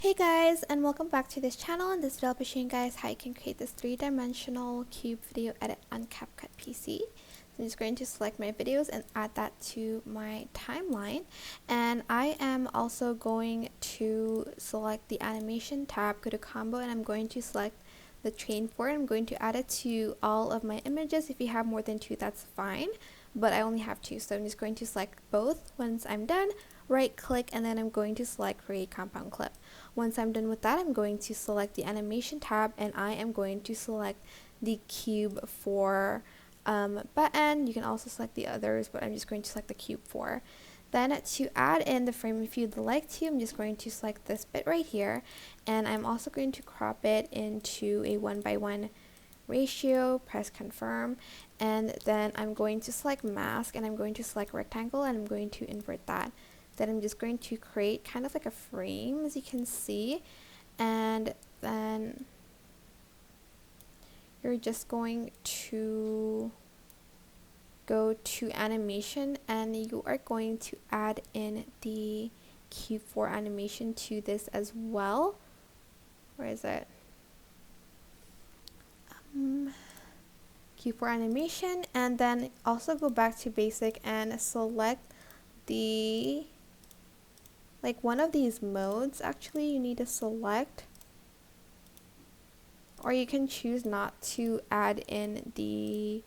Hey guys, and welcome back to this channel. In this video I'll be showing you guys how you can create this three-dimensional cube video edit on CapCut PC. So I'm just going to select my videos and add that to my timeline, and I am also going to select the animation tab, go to combo, and I'm going to select the train for it. I'm going to add it to all of my images. If you have more than two, that's fine, but I only have two, so I'm just going to select both. Once I'm done, right click, and then I'm going to select create compound clip. Once I'm done with that, I'm going to select the animation tab, and I am going to select the cube for button. You can also select the others, but I'm just going to select the cube for. Then to add in the frame if you'd like to, I'm just going to select this bit right here, and I'm also going to crop it into a 1:1 ratio, press confirm, and then I'm going to select mask, and I'm going to select rectangle, and I'm going to invert that. Then I'm just going to create kind of like a frame, as you can see, and then you're just going to go to animation, and you are going to add in the cube for animation to this as well. Where is it? Cube for animation, and then also go back to basic and select the one of these modes. Actually, you need to select, or you can choose not to add in the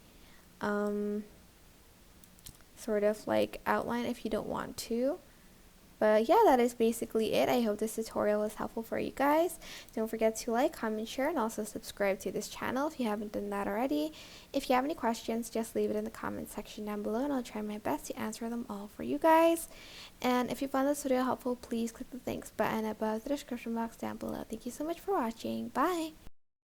sort of like outline if you don't want to. But yeah, that is basically it. I hope this tutorial was helpful for you guys. Don't forget to like, comment, share, and also subscribe to this channel if you haven't done that already. If you have any questions, just leave it in the comment section down below, and I'll try my best to answer them all for you guys. And if you found this video helpful, please click the thanks button above the description box down below. Thank you so much for watching. Bye!